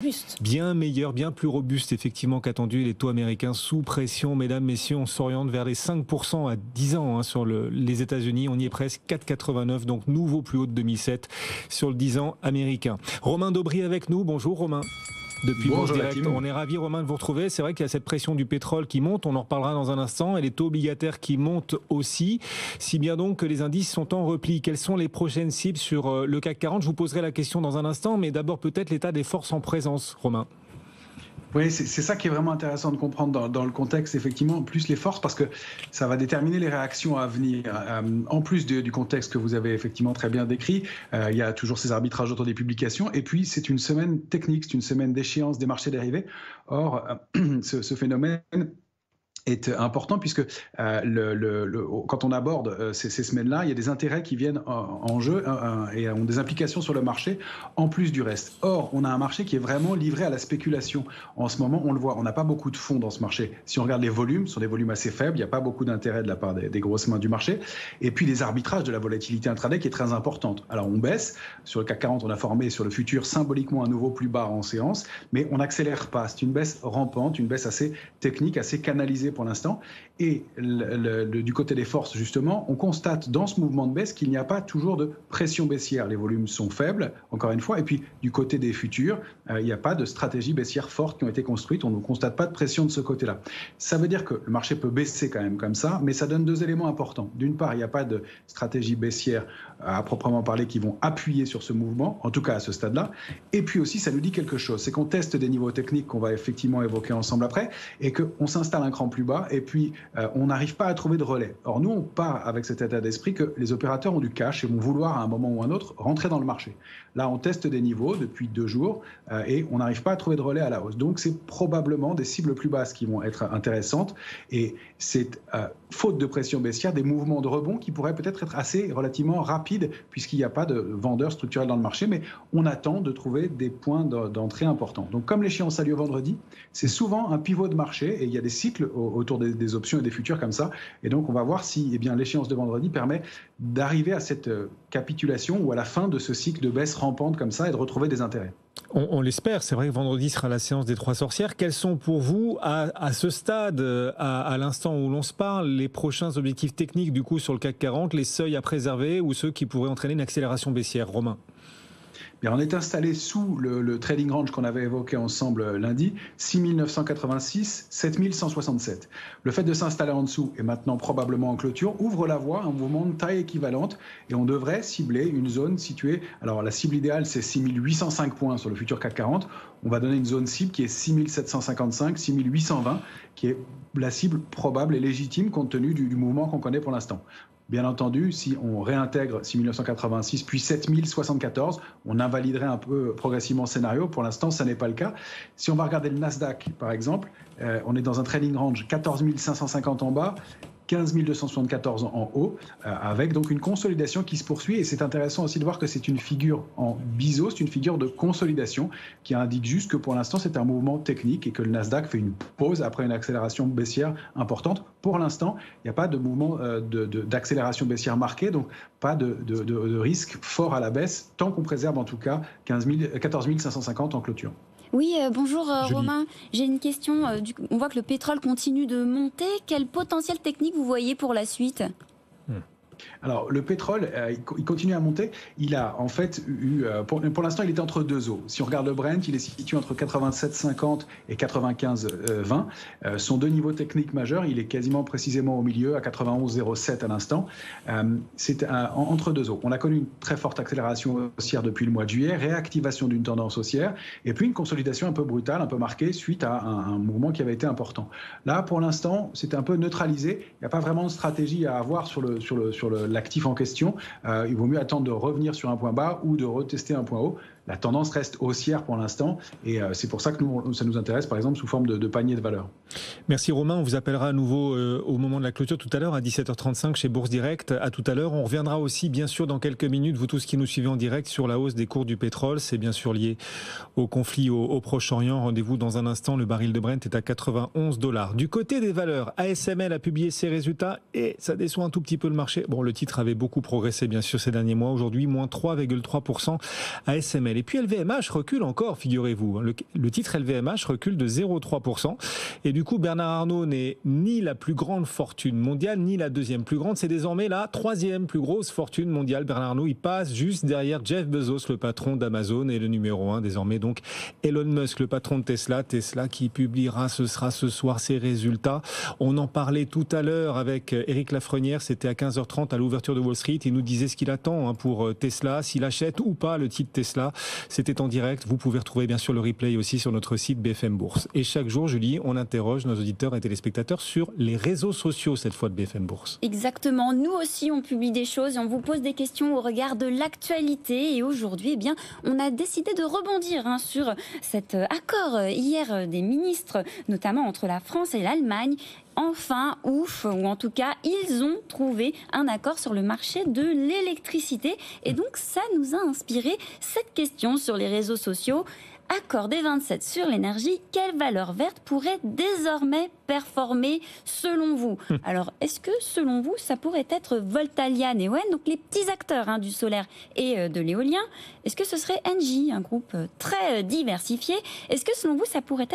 Robuste. Bien meilleur, bien plus robuste effectivement qu'attendu. Les taux américains sous pression, mesdames, messieurs, on s'oriente vers les 5% à 10 ans sur les États-Unis. On y est presque, 4,89, donc nouveau plus haut de 2007 sur le 10 ans américain. Romain Daubry avec nous. Bonjour Romain. Depuis Bourse Direct, on est ravi Romain de vous retrouver. C'est vrai qu'il y a cette pression du pétrole qui monte, on en reparlera dans un instant, et les taux obligataires qui montent aussi, si bien donc que les indices sont en repli. Quelles sont les prochaines cibles sur le CAC 40 ? Je vous poserai la question dans un instant, mais d'abord peut-être l'état des forces en présence, Romain. Oui, c'est ça qui est vraiment intéressant de comprendre dans le contexte, effectivement, plus les forces, parce que ça va déterminer les réactions à venir. En plus du contexte que vous avez effectivement très bien décrit, il y a toujours ces arbitrages autour des publications, et puis c'est une semaine technique, c'est une semaine d'échéance des marchés dérivés. Or, ce phénomène est important puisque quand on aborde ces semaines-là, il y a des intérêts qui viennent en jeu et ont des implications sur le marché en plus du reste. Or, on a un marché qui est vraiment livré à la spéculation. En ce moment, on le voit, on n'a pas beaucoup de fonds dans ce marché. Si on regarde les volumes, ce sont des volumes assez faibles, il n'y a pas beaucoup d'intérêt de la part des grosses mains du marché. Et puis les arbitrages de la volatilité intraday qui est très importante. Alors on baisse, sur le CAC 40, on a formé sur le futur symboliquement un nouveau plus bas en séance, mais on n'accélère pas. C'est une baisse rampante, une baisse assez technique, assez canalisée pour l'instant. Et du côté des forces, justement, on constate dans ce mouvement de baisse qu'il n'y a pas toujours de pression baissière. Les volumes sont faibles, encore une fois. Et puis, du côté des futurs, il n'y a pas de stratégie baissière forte qui ont été construites. On ne constate pas de pression de ce côté-là. Ça veut dire que le marché peut baisser quand même comme ça, mais ça donne deux éléments importants. D'une part, il n'y a pas de stratégie baissière à proprement parler qui vont appuyer sur ce mouvement, en tout cas à ce stade-là. Et puis aussi, ça nous dit quelque chose. C'est qu'on teste des niveaux techniques qu'on va effectivement évoquer ensemble après et qu'on s'installe un cran plus bas. Et puis, on n'arrive pas à trouver de relais. Or, nous, on part avec cet état d'esprit que les opérateurs ont du cash et vont vouloir, à un moment ou à un autre, rentrer dans le marché. Là, on teste des niveaux depuis 2 jours et on n'arrive pas à trouver de relais à la hausse. Donc, c'est probablement des cibles plus basses qui vont être intéressantes. Et c'est, faute de pression baissière, des mouvements de rebond qui pourraient peut-être être assez relativement rapides puisqu'il n'y a pas de vendeurs structurels dans le marché. Mais on attend de trouver des points d'entrée importants. Donc, comme l'échéance a lieu vendredi, c'est souvent un pivot de marché et il y a des cycles autour des options et des futurs comme ça. Et donc, on va voir si l'échéance de vendredi permet d'arriver à cette capitulation ou à la fin de ce cycle de baisse rampante comme ça et de retrouver des intérêts. On l'espère. C'est vrai que vendredi sera la séance des 3 sorcières. Quels sont pour vous, à ce stade, à l'instant où l'on se parle, les prochains objectifs techniques du coup sur le CAC 40, les seuils à préserver ou ceux qui pourraient entraîner une accélération baissière, Romain ? Bien, on est installé sous le trading range qu'on avait évoqué ensemble lundi, 6986, 7167. Le fait de s'installer en dessous et maintenant probablement en clôture ouvre la voie à un mouvement de taille équivalente et on devrait cibler une zone située. Alors la cible idéale c'est 6805 points sur le futur CAC 40. On va donner une zone cible qui est 6755, 6820, qui est la cible probable et légitime compte tenu du mouvement qu'on connaît pour l'instant. Bien entendu, si on réintègre 6986 puis 7074, on invaliderait un peu progressivement le scénario. Pour l'instant, ça n'est pas le cas. Si on va regarder le Nasdaq, par exemple, on est dans un trading range 14 550 en bas, 15 274 en haut, avec donc une consolidation qui se poursuit. Et c'est intéressant aussi de voir que c'est une figure en biseau, c'est une figure de consolidation qui indique juste que pour l'instant, c'est un mouvement technique et que le Nasdaq fait une pause après une accélération baissière importante. Pour l'instant, il n'y a pas de mouvement d'accélération baissière marquée, donc pas de risque fort à la baisse, tant qu'on préserve en tout cas 14 550 en clôture. Oui, bonjour Romain. J'ai une question. On voit que le pétrole continue de monter. Quel potentiel technique vous voyez pour la suite ? Alors, le pétrole, il continue à monter. Il a en fait eu, pour l'instant, il était entre 2 eaux. Si on regarde le Brent, il est situé entre 87,50 et 95,20. Son 2 niveaux techniques majeurs, il est quasiment précisément au milieu, à 91,07 à l'instant. C'est entre 2 eaux. On a connu une très forte accélération haussière depuis le mois de juillet, réactivation d'une tendance haussière, et puis une consolidation un peu brutale, un peu marquée, suite à un mouvement qui avait été important. Là, pour l'instant, c'est un peu neutralisé. Il n'y a pas vraiment de stratégie à avoir sur l'actif en question. Il vaut mieux attendre de revenir sur un point bas ou de retester un point haut. La tendance reste haussière pour l'instant et c'est pour ça que ça nous intéresse par exemple sous forme de panier de valeur. Merci Romain, on vous appellera à nouveau au moment de la clôture tout à l'heure à 17h35 chez Bourse Direct. À tout à l'heure. On reviendra aussi bien sûr dans quelques minutes, vous tous qui nous suivez en direct, sur la hausse des cours du pétrole. C'est bien sûr lié au conflit au Proche-Orient. Rendez-vous dans un instant. Le baril de Brent est à 91 $. Du côté des valeurs, ASML a publié ses résultats et ça déçoit un tout petit peu le marché. Bon, le titre avait beaucoup progressé bien sûr ces derniers mois. Aujourd'hui, moins 3,3% ASML. Et puis LVMH recule encore, figurez-vous. Le titre LVMH recule de 0,3%. Et du coup, Bernard Arnault n'est ni la plus grande fortune mondiale, ni la deuxième plus grande. C'est désormais la troisième plus grosse fortune mondiale. Bernard Arnault, il passe juste derrière Jeff Bezos, le patron d'Amazon, et le numéro 1 désormais, donc Elon Musk, le patron de Tesla. Tesla qui publiera, ce sera ce soir, ses résultats. On en parlait tout à l'heure avec Éric Lafrenière, c'était à 15h30 à l'ouverture de Wall Street. Il nous disait ce qu'il attend pour Tesla, s'il achète ou pas le titre Tesla. C'était en direct. Vous pouvez retrouver bien sûr le replay aussi sur notre site BFM Bourse. Et chaque jour, Julie, on interroge nos auditeurs et téléspectateurs sur les réseaux sociaux, cette fois de BFM Bourse. Exactement. Nous aussi, on publie des choses et on vous pose des questions au regard de l'actualité. Et aujourd'hui, eh bien, on a décidé de rebondir sur cet accord hier des ministres, notamment entre la France et l'Allemagne. Enfin, ouf, ou en tout cas, ils ont trouvé un accord sur le marché de l'électricité. Et donc, ça nous a inspiré cette question sur les réseaux sociaux. Accord des 27 sur l'énergie, quelle valeur verte pourrait désormais performer selon vous? Alors, est-ce que selon vous, ça pourrait être Voltalia, Neoen, donc les petits acteurs du solaire et de l'éolien? Est-ce que ce serait Engie, un groupe très diversifié? Est-ce que selon vous, ça pourrait être